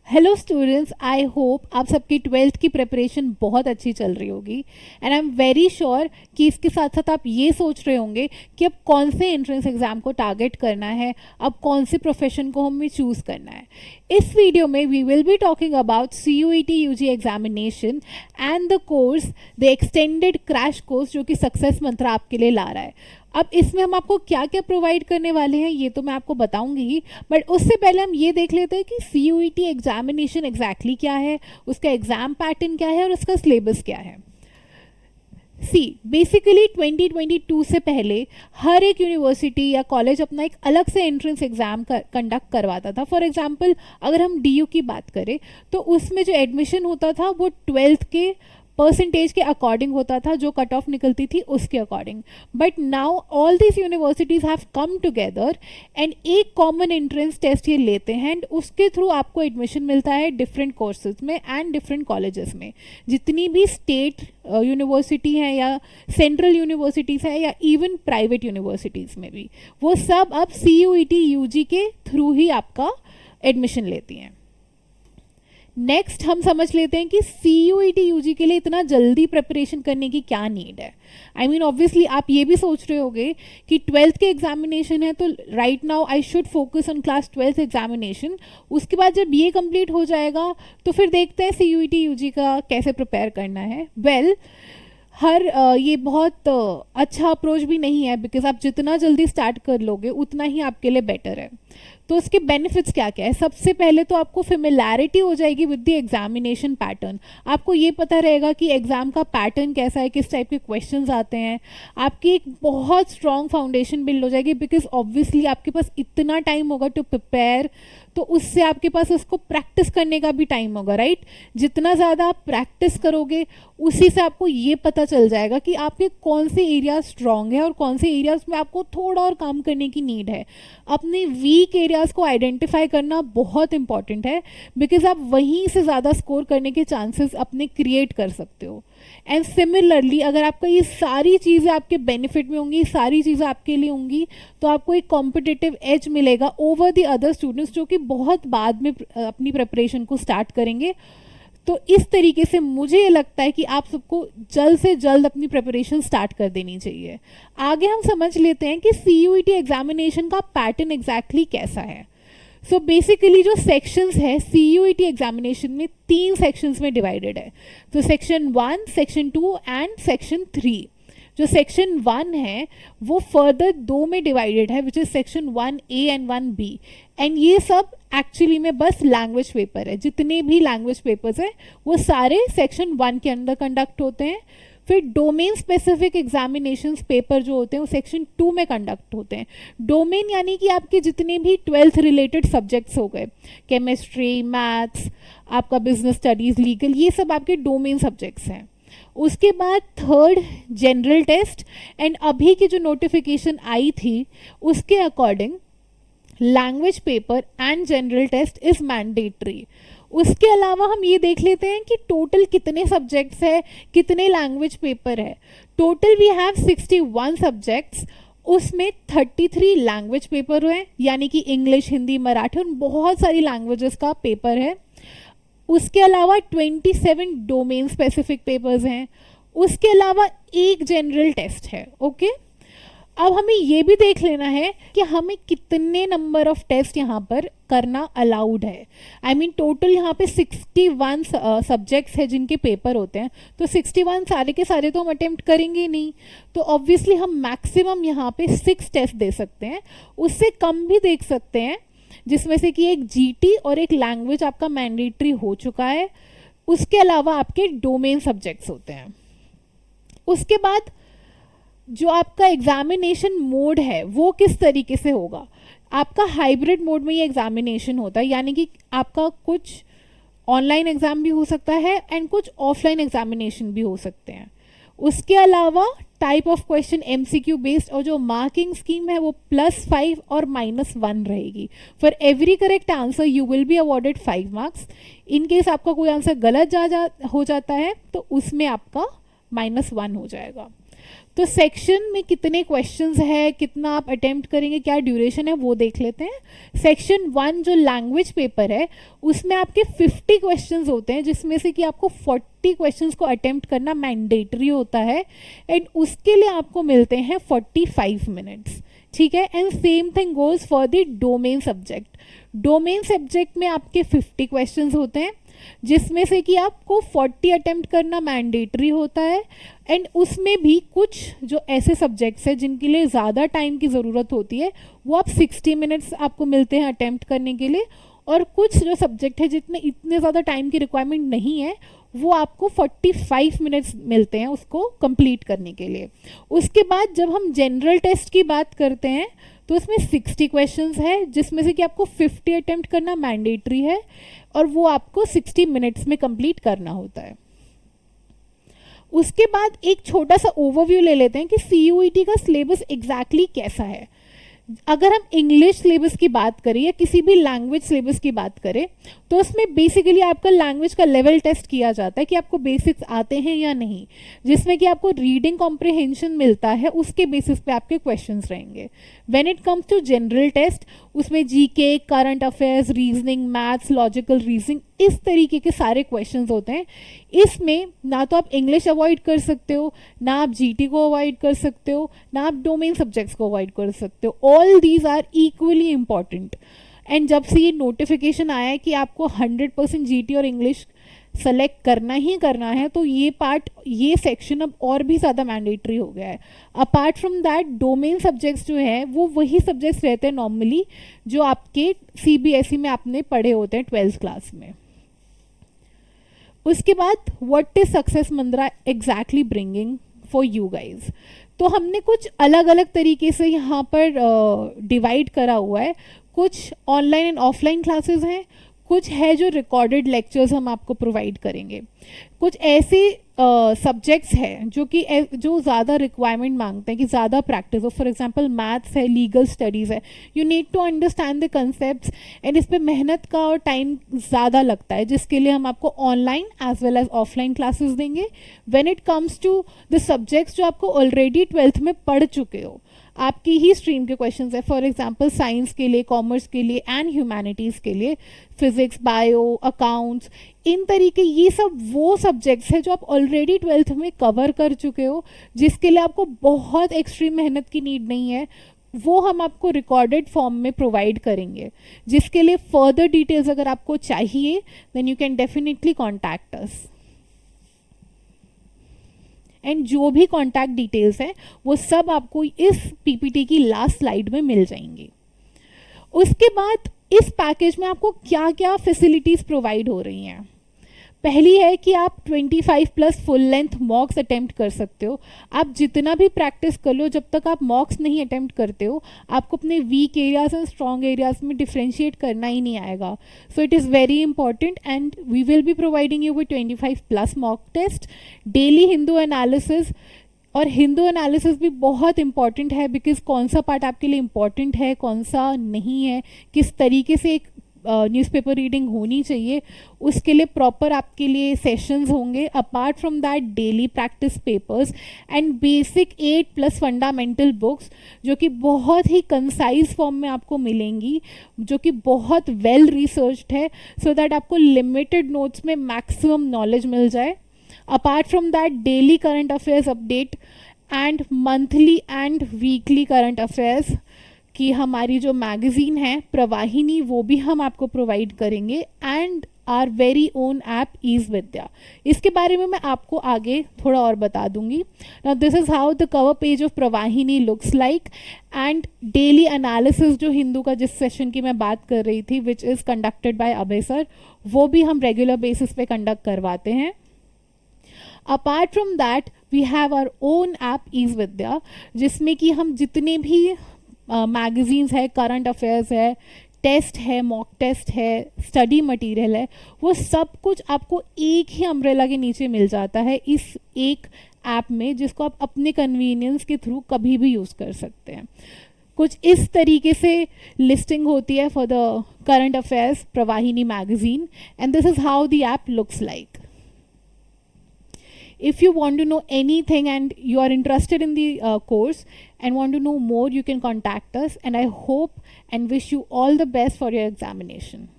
Hello students, I hope आप सबकी twelfth की प्रिपरेशन बहुत अच्छी चल रही होगी and I am very sure कि इसके साथ साथ आप ये सोच रहे होंगे कि अब कौन से एंट्रेंस एग्जाम को टारगेट करना है, अब कौन से प्रोफेशन को हमें चूज़ करना है। इस वीडियो में we will be talking about CUET UG examination and the course, the extended crash course जो कि सक्सेस मंत्रा आपके लिए ला रहा है। अब इसमें हम आपको क्या क्या प्रोवाइड करने वाले हैं ये तो मैं आपको बताऊंगी ही, बट उससे पहले हम ये देख लेते हैं कि CUET एग्जामिनेशन एग्जैक्टली क्या है, उसका एग्जाम पैटर्न क्या है और उसका सिलेबस क्या है। बेसिकली 2022 से पहले हर एक यूनिवर्सिटी या कॉलेज अपना एक अलग से एंट्रेंस एग्जाम कंडक्ट करवाता था। फॉर एग्जांपल अगर हम DU की बात करें तो उसमें जो एडमिशन होता था वो 12th के परसेंटेज के अकॉर्डिंग होता था, जो कट ऑफ निकलती थी उसके according. But now all this universities have come together and एक कॉमन एंट्रेंस टेस्ट ये लेते हैं एंड उसके थ्रू आपको एडमिशन मिलता है डिफरेंट कोर्सेज में एंड डिफरेंट कॉलेजेस में। जितनी भी स्टेट यूनिवर्सिटी हैं या सेंट्रल यूनिवर्सिटीज़ हैं या इवन प्राइवेट यूनिवर्सिटीज़ में भी, वो सब अब CUET UG के थ्रू ही आपका एडमिशन लेती हैं। नेक्स्ट हम समझ लेते हैं कि CUET UG के लिए इतना जल्दी प्रिपरेशन करने की क्या नीड है। आई मीन ऑब्वियसली आप ये भी सोच रहे होगे कि 12th के एग्जामिनेशन है तो right now I should focus on class 12th examination, उसके बाद जब ये कंप्लीट हो जाएगा तो फिर देखते हैं CUET UG का कैसे प्रिपेयर करना है। ये बहुत अच्छा अप्रोच भी नहीं है, बिकॉज आप जितना जल्दी स्टार्ट कर लोगे उतना ही आपके लिए बेटर है। तो उसके बेनिफिट्स क्या क्या है? सबसे पहले तो आपको फेमिलैरिटी हो जाएगी विद द एग्जामिनेशन पैटर्न। आपको ये पता रहेगा कि एग्जाम का पैटर्न कैसा है, किस टाइप के क्वेश्चंस आते हैं। आपकी एक बहुत स्ट्रॉन्ग फाउंडेशन बिल्ड हो जाएगी, बिकॉज ऑब्वियसली आपके पास इतना टाइम होगा टू प्रिपेयर, तो उससे आपके पास उसको प्रैक्टिस करने का भी टाइम होगा, राइट? जितना ज़्यादा आप प्रैक्टिस करोगे उसी से आपको ये पता चल जाएगा कि आपके कौन से एरियाज स्ट्रॉन्ग है और कौन से एरियाज में आपको थोड़ा और काम करने की नीड है। अपने वीक एरियाज को आइडेंटिफाई करना बहुत इंपॉर्टेंट है, बिकॉज आप वहीं से ज़्यादा स्कोर करने के चांसेस अपने क्रिएट कर सकते हो। एंड सिमिलरली अगर आपका ये सारी चीज़ें आपके बेनिफिट में होंगी, सारी चीज़ें आपके लिए होंगी, तो आपको एक कॉम्पिटिटिव एज मिलेगा ओवर द अदर स्टूडेंट्स जो कि बहुत बाद में अपनी प्रिपरेशन को स्टार्ट करेंगे। तो इस तरीके से मुझे ये लगता है कि आप सबको जल्द से जल्द अपनी प्रिपरेशन स्टार्ट कर देनी चाहिए। आगे हम समझ लेते हैं कि CUET एग्जामिनेशन का पैटर्न एग्जैक्टली कैसा है। सो बेसिकली जो सेक्शंस है CUET एग्जामिनेशन में 3 सेक्शंस में डिवाइडेड है। तो सेक्शन 1, सेक्शन 2 एंड सेक्शन 3। जो सेक्शन 1 है वो फर्दर 2 में डिवाइडेड है, which is section 1A and 1B। And ये सब एक्चुअली में बस लैंग्वेज पेपर है। जितने भी लैंग्वेज पेपर्स हैं वो सारे सेक्शन 1 के अंदर कंडक्ट होते हैं। फिर डोमेन स्पेसिफिक एग्जामिनेशंस पेपर जो होते हैं वो सेक्शन 2 में कंडक्ट होते हैं। डोमेन यानी कि आपके जितने भी 12th रिलेटेड सब्जेक्ट्स हो गए, केमिस्ट्री, मैथ्स, आपका बिजनेस स्टडीज़, लीगल, ये सब आपके डोमेन सब्जेक्ट्स हैं। उसके बाद 3rd जनरल टेस्ट, एंड अभी की जो नोटिफिकेशन आई थी उसके according language paper and general test is mandatory. उसके अलावा हम ये देख लेते हैं कि टोटल कितने सब्जेक्ट्स है, कितने लैंग्वेज पेपर है। टोटल वी हैव 61 सब्जेक्ट्स, उसमें 33 लैंग्वेज पेपर है, यानी कि इंग्लिश, हिंदी, मराठी और बहुत सारी लैंग्वेजेस का पेपर है। उसके अलावा 27 डोमेन स्पेसिफिक पेपर्स हैं। उसके अलावा एक जनरल टेस्ट है। ओके, अब हमें ये भी देख लेना है कि हमें कितने नंबर ऑफ टेस्ट यहाँ पर करना अलाउड है। आई मीन टोटल यहाँ पे 61 सब्जेक्ट्स है जिनके पेपर होते हैं, तो 61 सारे के सारे तो हम अटेम्प्ट करेंगे नहीं, तो ऑब्वियसली हम मैक्सिमम यहाँ पे 6 टेस्ट दे सकते हैं। उससे कम भी देख सकते हैं, जिसमें से कि एक GT और एक लैंग्वेज आपका मैंडेटरी हो चुका है। उसके अलावा आपके डोमेन सब्जेक्ट्स होते हैं। उसके बाद जो आपका एग्जामिनेशन मोड है वो किस तरीके से होगा? आपका हाइब्रिड मोड में ये एग्जामिनेशन होता है, यानी कि आपका कुछ ऑनलाइन एग्जाम भी हो सकता है एंड कुछ ऑफलाइन एग्जामिनेशन भी हो सकते हैं। उसके अलावा type of question MCQ based, और जो मार्किंग स्कीम है वो +5 और -1 रहेगी। For every correct answer you will be awarded 5 marks. In case आपका कोई आंसर गलत हो जाता है तो उसमें आपका -1 हो जाएगा। तो सेक्शन में कितने क्वेश्चंस है, कितना आप अटेम्प्ट करेंगे, क्या ड्यूरेशन है, वो देख लेते हैं। सेक्शन 1 जो लैंग्वेज पेपर है उसमें आपके 50 क्वेश्चंस होते हैं, जिसमें से कि आपको 40 क्वेश्चंस को अटेम्प्ट करना मैंडेटरी होता है एंड उसके लिए आपको मिलते हैं 45 मिनट्स, ठीक है। And same thing goes for the domain subject. Domain subject में आपके 50 क्वेश्चंस होते हैं, जिसमें से कि आपको 40 अटेम्प्ट करना मैंडेटरी होता है एंड उसमें भी कुछ जो ऐसे सब्जेक्ट्स हैं जिनके लिए ज़्यादा टाइम की ज़रूरत होती है वो आप 60 मिनट्स आपको मिलते हैं अटेम्प्ट करने के लिए, और कुछ जो सब्जेक्ट है जितने इतने ज़्यादा टाइम की रिक्वायरमेंट नहीं है वो आपको 45 मिनट्स मिलते हैं उसको कंप्लीट करने के लिए। उसके बाद जब हम जनरल टेस्ट की बात करते हैं तो उसमें 60 क्वेश्चंस है, जिसमें से कि आपको 50 अटेम्प्ट करना मैंडेटरी है और वो आपको 60 मिनट्स में कंप्लीट करना होता है। उसके बाद एक छोटा सा ओवरव्यू ले लेते हैं कि CUET का सिलेबस एग्जैक्टली कैसा है। अगर हम इंग्लिश सिलेबस की बात करें या किसी भी लैंग्वेज सिलेबस की बात करें तो उसमें बेसिकली आपका लैंग्वेज का लेवल टेस्ट किया जाता है कि आपको बेसिक्स आते हैं या नहीं, जिसमें कि आपको रीडिंग कॉम्प्रिहेंशन मिलता है, उसके बेसिस पे आपके क्वेश्चंस रहेंगे। When it comes to general test उसमें GK, current affairs, reasoning, maths, logical reasoning, इस तरीके के सारे क्वेश्चंस होते हैं। इसमें ना तो आप इंग्लिश अवॉइड कर सकते हो, ना आप जीटी को अवॉइड कर सकते हो, ना आप डोमेन सब्जेक्ट्स को अवॉइड कर सकते हो। All these are equally important. And जब से ये नोटिफिकेशन आया है कि आपको 100% जीटी और इंग्लिश सेलेक्ट करना ही करना है तो ये पार्ट, ये सेक्शन अब और भी ज़्यादा मैंडेटरी हो गया है। Apart from that domain subjects जो है वो वही सब्जेक्ट्स रहते हैं नॉर्मली जो आपके CBSE में आपने पढ़े होते हैं 12th क्लास में। उसके बाद what is success Mantra exactly bringing for you guys, तो हमने कुछ अलग अलग तरीके से यहाँ पर डिवाइड करा हुआ है। कुछ ऑनलाइन एंड ऑफलाइन क्लासेस हैं, कुछ है जो रिकॉर्डेड लेक्चर्स हम आपको प्रोवाइड करेंगे, कुछ ऐसे सब्जेक्ट्स हैं जो ज़्यादा रिक्वायरमेंट मांगते हैं कि ज़्यादा प्रैक्टिस हो। फॉर एग्जांपल मैथ्स है, लीगल स्टडीज़ है, you need to understand the concepts and इस पे मेहनत का और टाइम ज़्यादा लगता है, जिसके लिए हम आपको online as well as offline classes देंगे। When it comes to the subjects जो आपको ऑलरेडी 12th में पढ़ चुके हो, आपकी ही स्ट्रीम के क्वेश्चंस है, फॉर एग्जांपल साइंस के लिए, कॉमर्स के लिए एंड ह्यूमैनिटीज़ के लिए, फिजिक्स, बायो, अकाउंट्स, इन तरीके, ये सब वो सब्जेक्ट्स हैं जो आप ऑलरेडी 12th में कवर कर चुके हो, जिसके लिए आपको बहुत एक्सट्रीम मेहनत की नीड नहीं है। वो हम आपको रिकॉर्डेड फॉर्म में प्रोवाइड करेंगे, जिसके लिए फर्दर डिटेल्स अगर आपको चाहिए then you can definitely contact us. And जो भी कॉन्टैक्ट डिटेल्स हैं वो सब आपको इस PPT की लास्ट स्लाइड में मिल जाएंगी। उसके बाद इस पैकेज में आपको क्या क्या फैसिलिटीज़ प्रोवाइड हो रही हैं। पहली है कि आप 25+ फुल लेंथ मॉक्स अटेम्प्ट कर सकते हो। आप जितना भी प्रैक्टिस कर लो, जब तक आप मॉक्स नहीं अटेम्प्ट करते हो आपको अपने week areas and strong areas में डिफ्रेंशिएट करना ही नहीं आएगा। So it is very important and we will be providing you with 25+ mock test, daily Hindu analysis. और हिंदू एनालिसिस भी बहुत इंपॉर्टेंट है बिकॉज कौन सा पार्ट आपके लिए इम्पॉर्टेंट है, कौन सा नहीं है, किस तरीके से एक न्यूज़पेपर रीडिंग होनी चाहिए, उसके लिए प्रॉपर आपके लिए सेशंस होंगे। Apart from that daily practice papers and basic 8+ fundamental books जो कि बहुत ही कंसाइज फॉर्म में आपको मिलेंगी, जो कि बहुत वेल रिसर्च्ड है, सो दैट आपको लिमिटेड नोट्स में मैक्सिमम नॉलेज मिल जाए। Apart from that daily current affairs update and monthly and weekly current affairs कि हमारी जो मैगज़ीन है प्रवाहिनी वो भी हम आपको प्रोवाइड करेंगे and our very own app ease Vidya. इसके बारे में मैं आपको आगे थोड़ा और बता दूंगी। Now this is how the cover page of Pravahini looks like and daily analysis जो हिंदू का जिस सेशन की मैं बात कर रही थी which is conducted by Abhay sir, वो भी हम रेगुलर बेसिस पे कंडक्ट करवाते हैं। Apart from that we have our own app ease Vidya, जिसमें कि हम जितने भी मैगज़ीन्स है, करंट अफेयर्स है, टेस्ट है, मॉक टेस्ट है, स्टडी मटेरियल है, वो सब कुछ आपको एक ही अम्ब्रेला के नीचे मिल जाता है इस एक ऐप में, जिसको आप अपने कन्वीनियंस के थ्रू कभी भी यूज़ कर सकते हैं। कुछ इस तरीके से लिस्टिंग होती है for the current affairs Pravahini magazine and this is how the app looks like. If you want to know anything and you are interested in the course and want to know more, you can contact us, and I hope and wish you all the best for your examination.